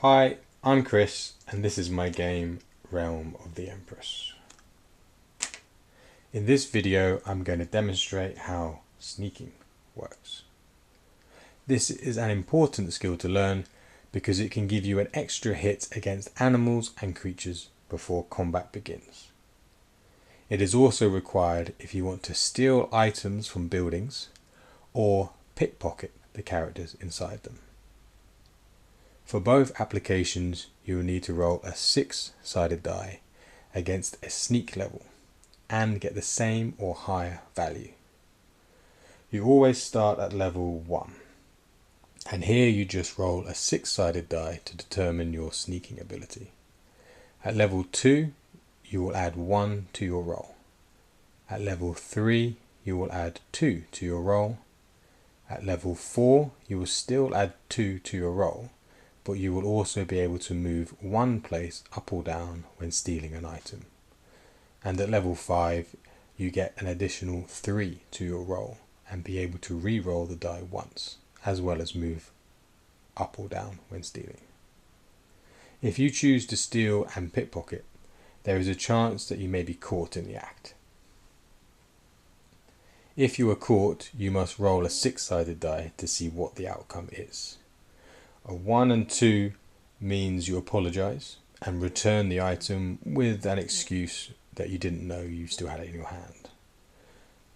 Hi, I'm Chris, and this is my game, Realm of the Empress. In this video, I'm going to demonstrate how sneaking works. This is an important skill to learn because it can give you an extra hit against animals and creatures before combat begins. It is also required if you want to steal items from buildings or pickpocket the characters inside them. For both applications, you will need to roll a 6-sided die against a sneak level and get the same or higher value. You always start at level 1, and here you just roll a 6-sided die to determine your sneaking ability. At level 2, you will add 1 to your roll. At level 3, you will add 2 to your roll. At level 4, you will still add 2 to your roll, but you will also be able to move one place up or down when stealing an item. And at level 5, you get an additional 3 to your roll and be able to re-roll the die once, as well as move up or down when stealing. If you choose to steal and pickpocket, there is a chance that you may be caught in the act. If you are caught, you must roll a 6-sided die to see what the outcome is. A 1 and 2 means you apologise and return the item with an excuse that you didn't know you still had it in your hand.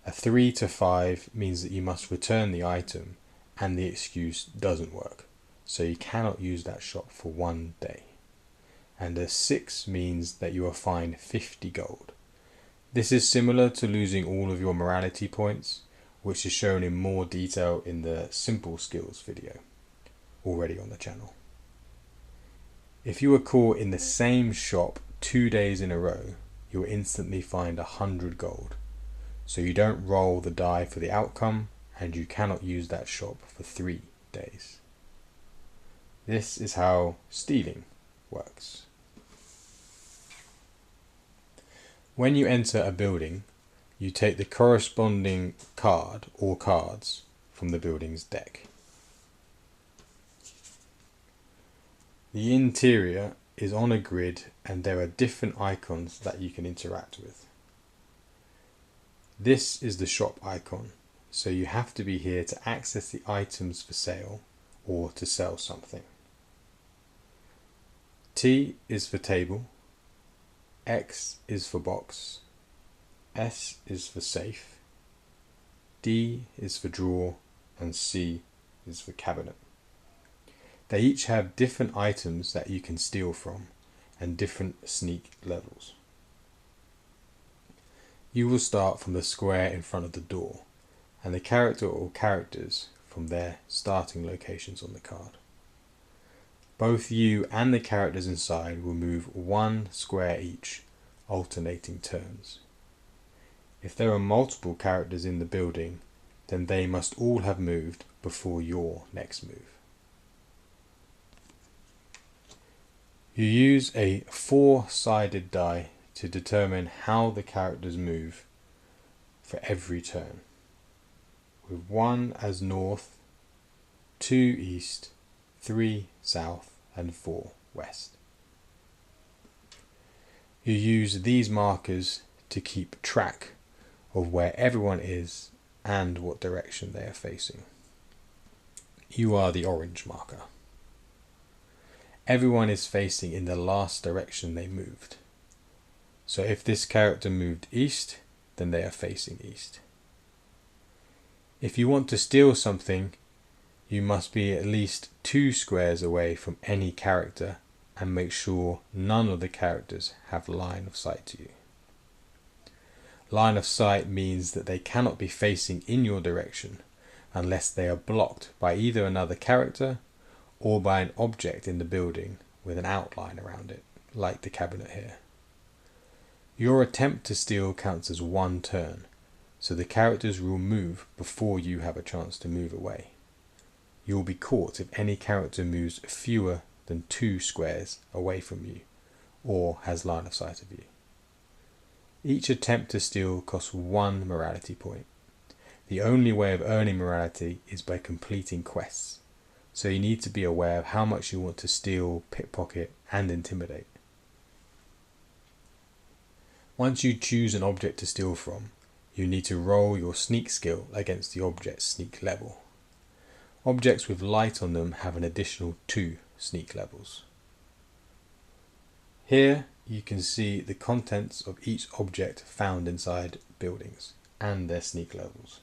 A 3 to 5 means that you must return the item and the excuse doesn't work, so you cannot use that shop for 1 day. And a 6 means that you are fined 50 gold. This is similar to losing all of your morality points, which is shown in more detail in the simple skills video already on the channel. If you are caught in the same shop 2 days in a row, you will instantly find 100 gold. So you don't roll the die for the outcome, and you cannot use that shop for 3 days. This is how stealing works. When you enter a building, you take the corresponding card or cards from the building's deck. The interior is on a grid and there are different icons that you can interact with. This is the shop icon, so you have to be here to access the items for sale or to sell something. T is for table, X is for box, S is for safe, D is for drawer, and C is for cabinet. They each have different items that you can steal from and different sneak levels. You will start from the square in front of the door and the character or characters from their starting locations on the card. Both you and the characters inside will move 1 square each, alternating turns. If there are multiple characters in the building, then they must all have moved before your next move. You use a 4-sided die to determine how the characters move for every turn, with 1 as north, 2 east, 3 south, and 4 west. You use these markers to keep track of where everyone is and what direction they are facing. You are the orange marker. Everyone is facing in the last direction they moved. So if this character moved east, then they are facing east. If you want to steal something, you must be at least 2 squares away from any character and make sure none of the characters have line of sight to you. Line of sight means that they cannot be facing in your direction unless they are blocked by either another character or by an object in the building with an outline around it, like the cabinet here. Your attempt to steal counts as 1 turn, so the characters will move before you have a chance to move away. You will be caught if any character moves fewer than 2 squares away from you, or has line of sight of you. Each attempt to steal costs 1 morality point. The only way of earning morality is by completing quests, so you need to be aware of how much you want to steal, pickpocket, and intimidate. Once you choose an object to steal from, you need to roll your sneak skill against the object's sneak level. Objects with light on them have an additional 2 sneak levels. Here you can see the contents of each object found inside buildings and their sneak levels.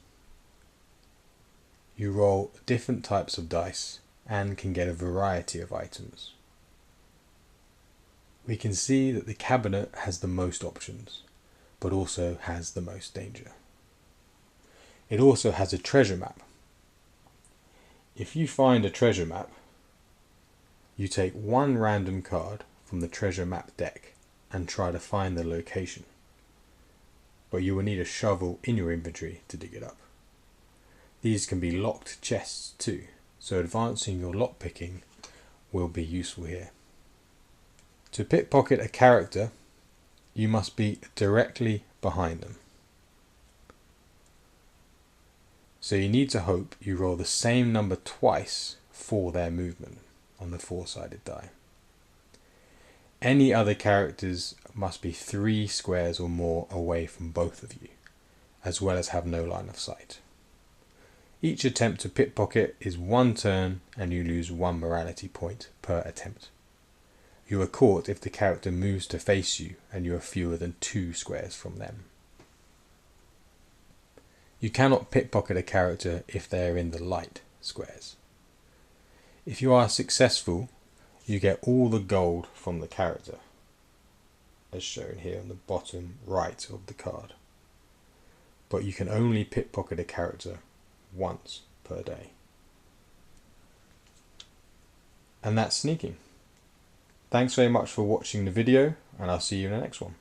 You roll different types of dice and can get a variety of items. We can see that the cabinet has the most options, but also has the most danger. It also has a treasure map. If you find a treasure map, you take one random card from the treasure map deck and try to find the location. But you will need a shovel in your inventory to dig it up. These can be locked chests too, so advancing your lockpicking will be useful here. To pickpocket a character, you must be directly behind them. So you need to hope you roll the same number twice for their movement on the 4-sided die. Any other characters must be 3 squares or more away from both of you, as well as have no line of sight. Each attempt to pickpocket is 1 turn and you lose 1 morality point per attempt. You are caught if the character moves to face you and you are fewer than 2 squares from them. You cannot pickpocket a character if they are in the light squares. If you are successful, you get all the gold from the character, as shown here on the bottom right of the card. But you can only pickpocket a character once per day. And that's sneaking. Thanks very much for watching the video, and I'll see you in the next one.